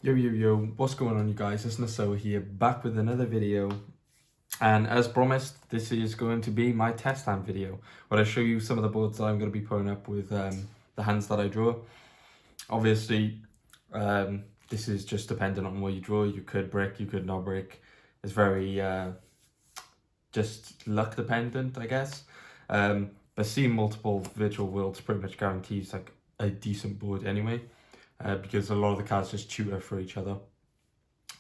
Yo, what's going on, you guys? It's Nesoa here, back with another video. And as promised, this is going to be my test hand video, where I show you some of the boards that I'm going to be putting up with the hands that I draw. Obviously, this is just dependent on what you draw. You could brick, you could not brick. It's very just luck dependent, I guess. But seeing multiple virtual worlds pretty much guarantees like a decent board anyway. Because a lot of the cards just tutor for each other.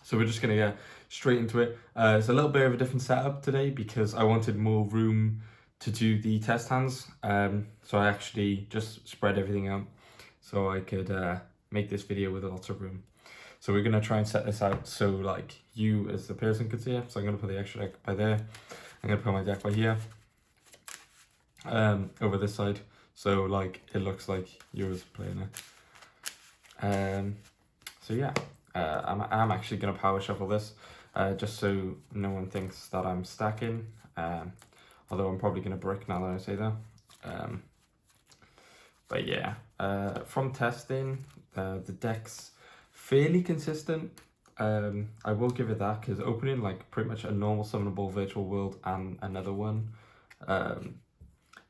So we're just going to get straight into it. It's a little bit of a different setup today because I wanted more room to do the test hands. So I actually just spread everything out so I could make this video with lots of room. So we're going to try and set this out so like you as the person could see it. So I'm going to put the extra deck by there. I'm going to put my deck by here. Over this side. So like it looks like you're playing it. So yeah, I'm actually going to power shuffle this, just so no one thinks that I'm stacking, although I'm probably going to brick now that I say that. But yeah, from testing, the deck's fairly consistent. I will give it that, because opening like pretty much a normal summonable virtual world and another one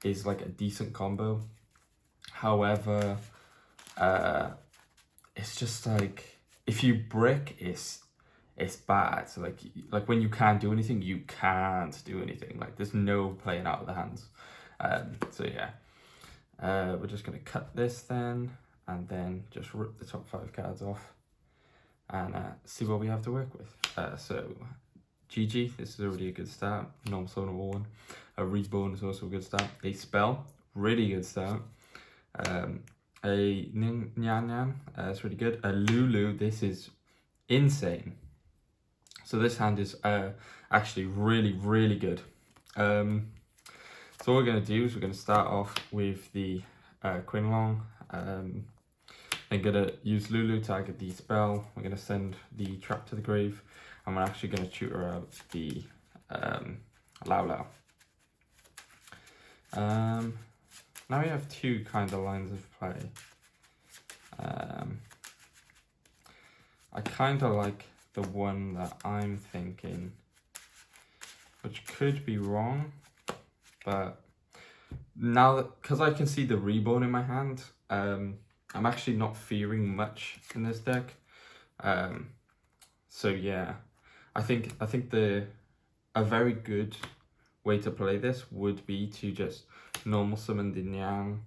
is like a decent combo. However, it's just like if you brick, it's bad. So like when you can't do anything, you can't do anything. Like there's no playing out of the hands. So yeah, we're just gonna cut this then, and then just rip the top 5 cards off, and see what we have to work with. So GG, this is already a good start. Normal summonable one. A reborn is also a good start. A spell, really good start. A Nyan Nyan, that's really good. A Lulu, this is insane. So this hand is actually really good. So what we're going to do is we're going to start off with the Quinlong. I'm going to use Lulu to target the spell. We're going to send the trap to the grave, and we're actually going to tutor out the Lao. Now we have 2 kind of lines of play. I kind of like the one that I'm thinking, which could be wrong, but now that, because I can see the reborn in my hand, I'm actually not fearing much in this deck. So yeah, I think a very good way to play this would be to just normal summon the Nyang,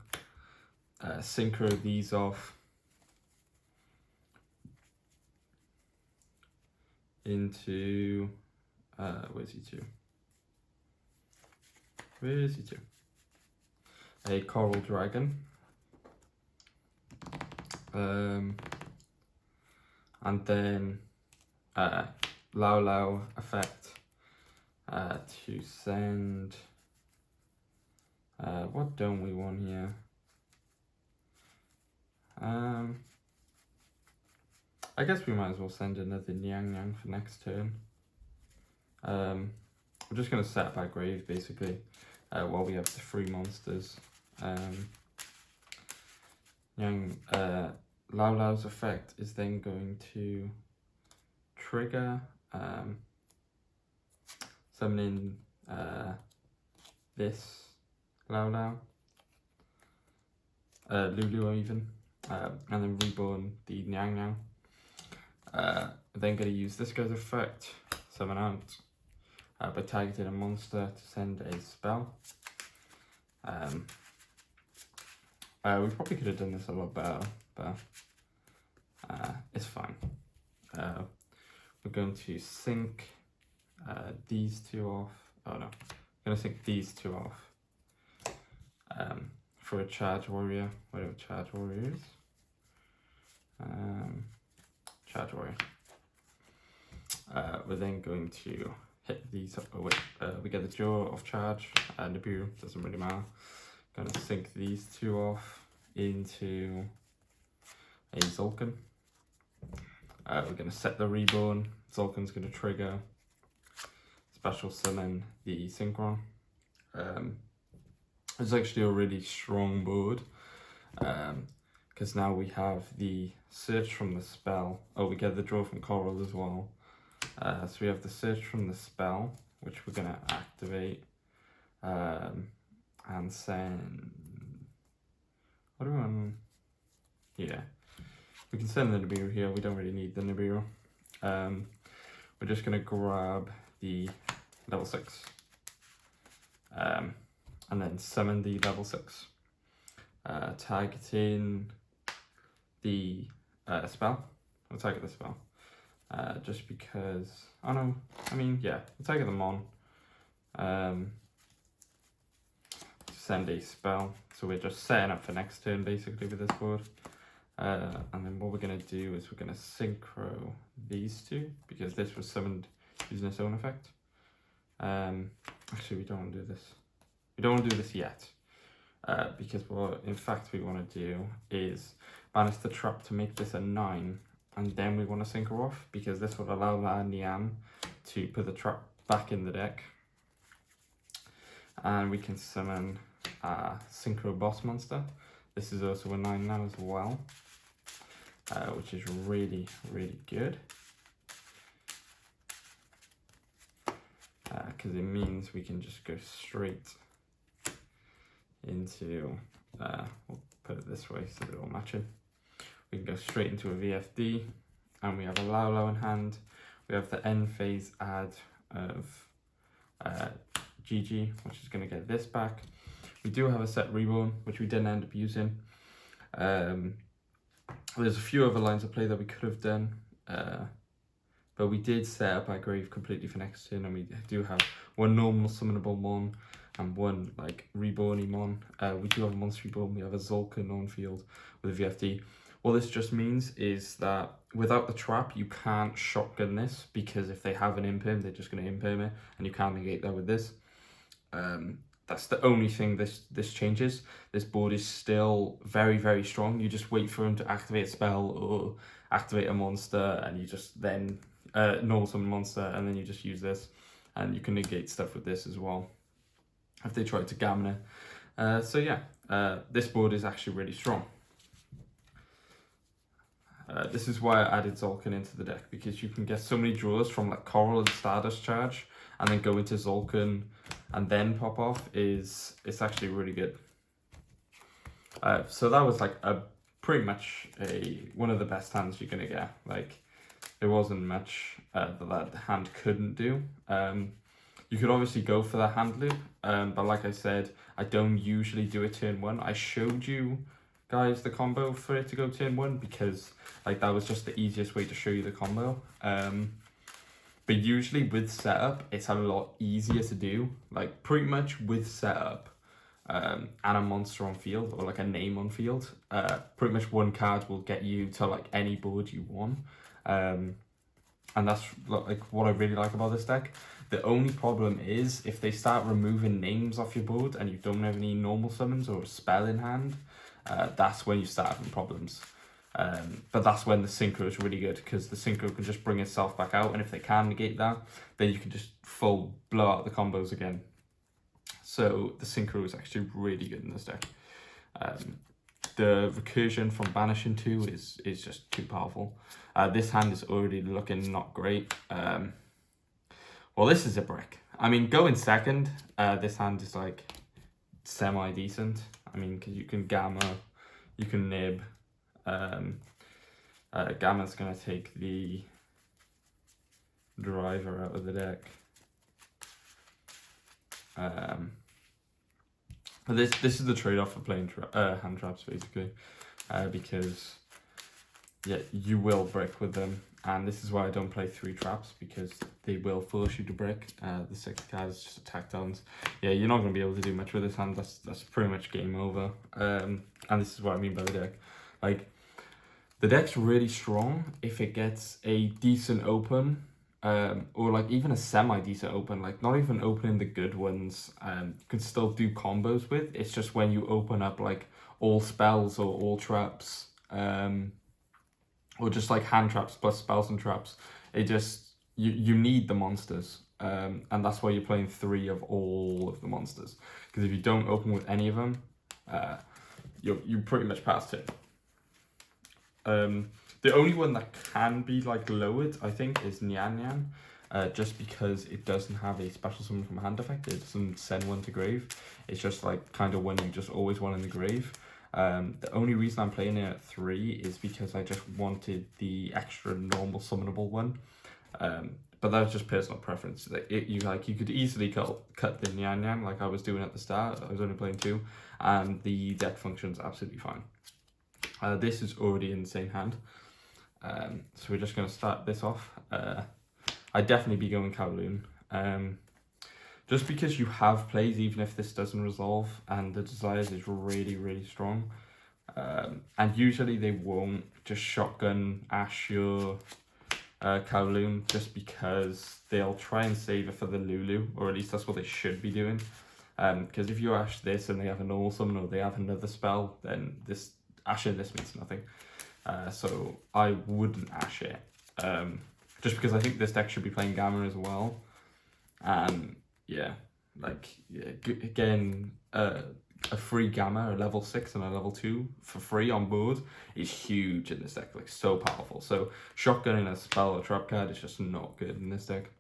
synchro these off into where's he to? A Coral Dragon, and then Lao effect to send. What don't we want here? I guess we might as well send another Nyang Nyang for next turn. We're just going to set back grave basically while we have the 3 monsters. Lao's effect is then going to trigger summoning this Lao, Lulu even, and then reborn the Nyang Nyang. Then going to use this guy's effect, summon out, by targeting a monster to send a spell. We probably could have done this a lot better, but it's fine. We're going to sync these 2 off. Oh no, I'm going to sync these 2 off for a charge warrior, whatever charge warrior is. Charge warrior. We're then going to hit these. Oh wait, we get the draw of charge and the Nibiru, doesn't really matter. Going to sync these 2 off into a Zulkan. We're going to set the reborn. Zulkan's going to trigger, special summon the Synchron. It's actually a really strong board. because now we have the search from the spell. Oh, we get the draw from coral as well. So we have the search from the spell, which we're going to activate. And send... What do we want? Yeah. We can send the Nibiru here. We don't really need the Nibiru. We're just going to grab the level 6. And then summon the level 6. Targeting the spell. We'll target the spell. Just because... Oh no. I mean, yeah. We'll target them on. Send a spell. So we're just setting up for next turn, basically, with this board. And then what we're going to do is we're going to synchro these two, because this was summoned using its own effect. Actually, we don't want to do this. We don't want to do this yet, because what in fact we want to do is banish the trap to make this a 9, and then we want to synchro off, because this will allow our Niam to put the trap back in the deck. And we can summon a synchro boss monster. This is also a 9 now as well, which is really, really good. Because it means we can just go straight into, we'll put it this way so they're all matching. We can go straight into a VFD, and we have a Laulau in hand. We have the end phase add of GG, which is going to get this back. We do have a set Reborn, which we didn't end up using. There's a few other lines of play that we could have done, but we did set up our grave completely for next turn, and we do have one normal summonable mon and one like reborny mon. We do have a monster reborn. We have a Zulkan on field with a VFD. What this just means is that without the trap, you can't shotgun this, because if they have an imperm, they're just going to imperm it, and you can't negate that with this. That's the only thing this changes. This board is still very, very strong. You just wait for him to activate a spell or activate a monster, and you just then normal summon monster, and then you just use this, and you can negate stuff with this as well if they try to gammon it. So yeah, this board is actually really strong. This is why I added Zulkan into the deck, because you can get so many draws from like Coral and Stardust Charge, and then go into Zulkan and then pop off. It's actually really good. So that was like pretty much one of the best hands you're gonna get. Like, there wasn't much that the hand couldn't do. You could obviously go for the hand loop, but like I said, I don't usually do it turn 1. I showed you guys the combo for it to go turn 1, because like that was just the easiest way to show you the combo. But usually with setup, it's a lot easier to do. Like pretty much with setup and a monster on field, or like a name on field, pretty much one card will get you to like any board you want. And that's like what I really like about this deck. The only problem is if they start removing names off your board and you don't have any normal summons or a spell in hand, that's when you start having problems. But that's when the synchro is really good, because the synchro can just bring itself back out, and if they can negate that, then you can just full blow out the combos again. So the synchro is actually really good in this deck. The recursion from banishing 2 is just too powerful. This hand is already looking not great. Well, this is a brick. I mean, going second, this hand is like semi-decent. I mean, because you can Gamma, you can Nib. Gamma's going to take the driver out of the deck. But this is the trade-off for playing hand traps, basically, because yeah, you will brick with them, and this is why I don't play 3 traps, because they will force you to brick. The 6 cards just attack downs. Yeah, you're not going to be able to do much with this hand. That's pretty much game over. And this is what I mean by the deck. Like, the deck's really strong if it gets a decent open, or like even a semi-decent open, like not even opening the good ones, you can still do combos with. It's just when you open up like all spells or all traps, or just like hand traps plus spells and traps, it just, you need the monsters, and that's why you're playing 3 of all of the monsters, because if you don't open with any of them, you pretty much passed it. The only one that can be like lowered, I think, is Nyan Nyan. Just because it doesn't have a special summon from hand effect. It doesn't send one to grave. It's just like kind of one you just always want in the grave. The only reason I'm playing it at 3 is because I just wanted the extra normal summonable one. But that was just personal preference. You could easily cut the Nyan Nyan like I was doing at the start. I was only playing 2, and the deck functions absolutely fine. This is already in the same hand. So we're just going to start this off. I'd definitely be going Kowloon. Just because you have plays, even if this doesn't resolve, and the Desires is really, really strong. And usually they won't just shotgun Ash your Kowloon, just because they'll try and save it for the Lulu, or at least that's what they should be doing. Because if you Ash this and they have a normal summon or they have another spell, then this Ashing this means nothing. So I wouldn't Ash it. Just because I think this deck should be playing Gamma as well. And yeah, again, a free Gamma, a level 6 and a level 2 for free on board is huge in this deck, like so powerful. So shotgunning a spell or trap card is just not good in this deck.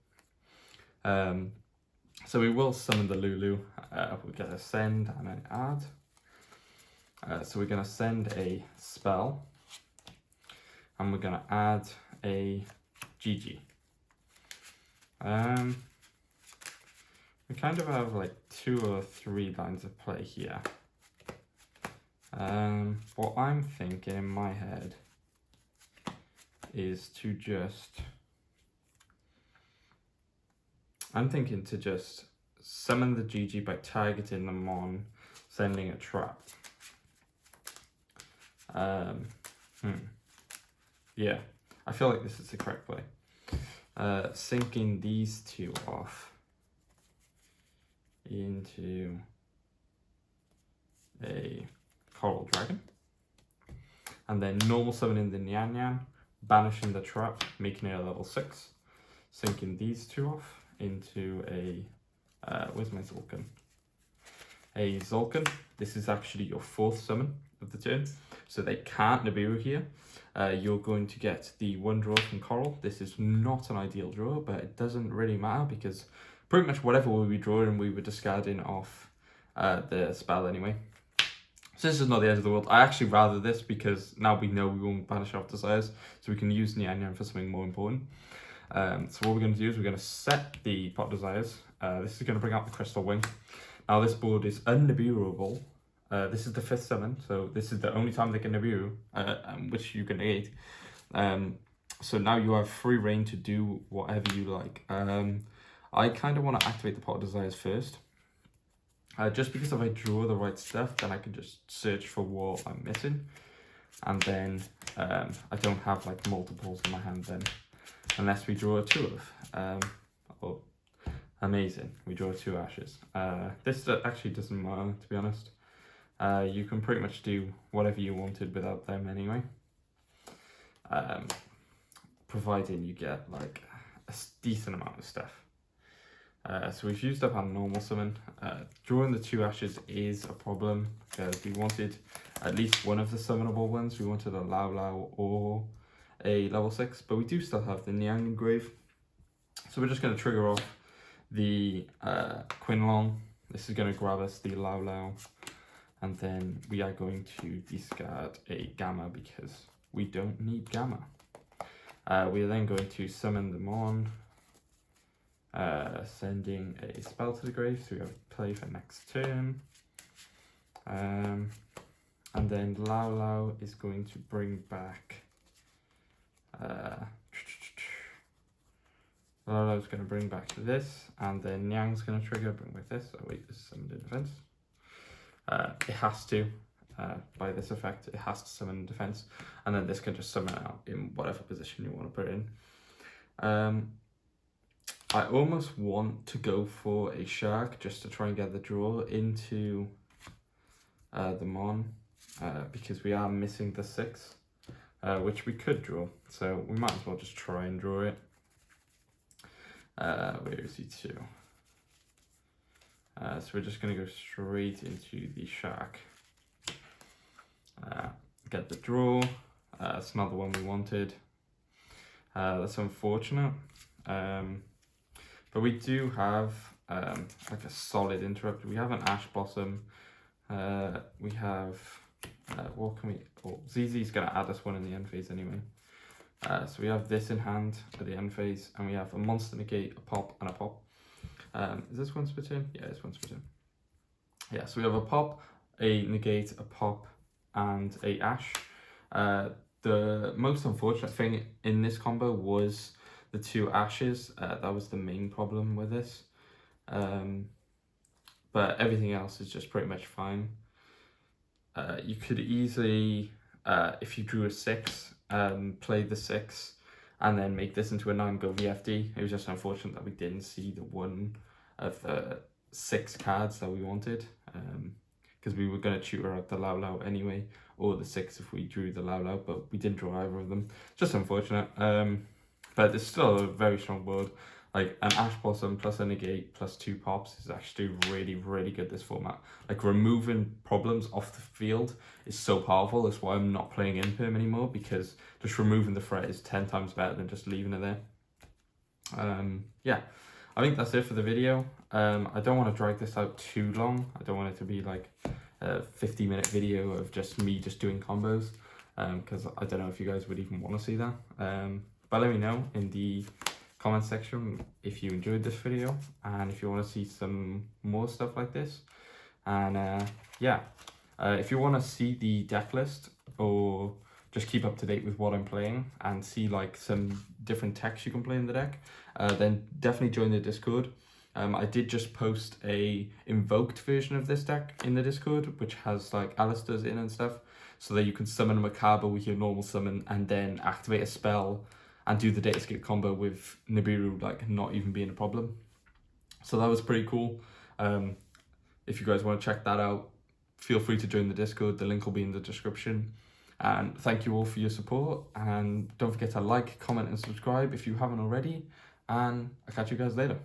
So we will summon the Lulu. We're going to send and then add. So we're going to send a spell. And we're going to add a GG. We kind of have like 2 or 3 lines of play here. What I'm thinking in my head is to just... I'm thinking to just summon the GG by targeting the Mon, sending a trap. Yeah, I feel like this is the correct play. Syncing these 2 off into a Coral Dragon. And then normal summoning the Nyan Nyan, banishing the trap, making it a level 6. Syncing these 2 off into a, where's my Zulkan? A Zulkan. This is actually your 4th summon of the turn. So they can't Nibiru here. You're going to get the 1 draw from Coral. This is not an ideal draw, but it doesn't really matter because pretty much whatever we draw and we were discarding off the spell anyway. So this is not the end of the world. I actually rather this because now we know we won't banish off Desires, so we can use Nyan Nyan for something more important. So what we're going to do is we're going to set the Pot Desires. This is going to bring out the Crystal Wing. Now this board is unnibiruable. This is the 5th summon, so this is the only time they can Nibiru, which you can negate. So now you have free reign to do whatever you like. I kind of want to activate the Pot of Desires first. Just because if I draw the right stuff, then I can just search for what I'm missing. And then I don't have like multiples in my hand then. Unless we draw a 2 of. Oh, amazing, we draw 2 Ashes. This actually doesn't matter, to be honest. You can pretty much do whatever you wanted without them anyway. Providing you get like a decent amount of stuff. So we've used up our normal summon. Drawing the 2 Ashes is a problem because we wanted at least one of the summonable ones. We wanted a Lao Lao or a level 6, but we do still have the Niang Engrave. So we're just going to trigger off the Quinlong. This is going to grab us the Lao Lao. And then we are going to discard a Gamma because we don't need Gamma. We are then going to summon them on, sending a spell to the grave, so we have a play for next turn. And then Lao Lao is going to bring back... Lao Lao is going to bring back this, and then Nyang's going to trigger, bring back this. Oh wait, this is summoned in defense. It has to, by this effect, it has to summon in defense, and then this can just summon out in whatever position you want to put it in. I almost want to go for a shark just to try and get the draw into the Mon, because we are missing the 6, which we could draw, so we might as well just try and draw it. Where is he to? So we're just going to go straight into the shark. Get the draw. It's not the one we wanted. That's unfortunate. But we do have like a solid interrupter. We have an Ash Blossom. We have, what can we, oh, ZZ's going to add us one in the end phase anyway. So we have this in hand at the end phase, and we have a Monster Negate, a Pop, and a Pop. Is this one split in? Yeah, this one's split in. Yeah, so we have a Pop, a Negate, a Pop, and a Ash. The most unfortunate thing in this combo was the 2 Ashes. That was the main problem with this. But everything else is just pretty much fine. You could easily, if you drew a 6, play the 6 and then make this into a 9, go VFD. It was just unfortunate that we didn't see the one of the 6 cards that we wanted, because we were going to tutor out the Lao Lao anyway, or the 6 if we drew the Lao Lao, but we didn't draw either of them. Just unfortunate. But it's still a very strong board. Like an Ash Blossom plus a Negate plus 2 Pops is actually really, really good this format. Like removing problems off the field is so powerful. That's why I'm not playing Imperm anymore, because just removing the threat is 10 times better than just leaving it there. Yeah, I think that's it for the video. I don't want to drag this out too long. I don't want it to be like a 50-minute video of just me just doing combos, because I don't know if you guys would even want to see that. But let me know in the comment section if you enjoyed this video and if you want to see some more stuff like this. And yeah, if you want to see the deck list or just keep up to date with what I'm playing and see like some different techs you can play in the deck, then definitely join the Discord. I did just post a invoked version of this deck in the Discord, which has like Alistairs in and stuff, so that you can summon a Makaba with your normal summon and then activate a spell and do the Datascape combo with Nibiru like not even being a problem. So that was pretty cool. If you guys want to check that out, feel free to join the Discord. The link will be in the description. And thank you all for your support. And don't forget to like, comment, and subscribe if you haven't already. And I'll catch you guys later.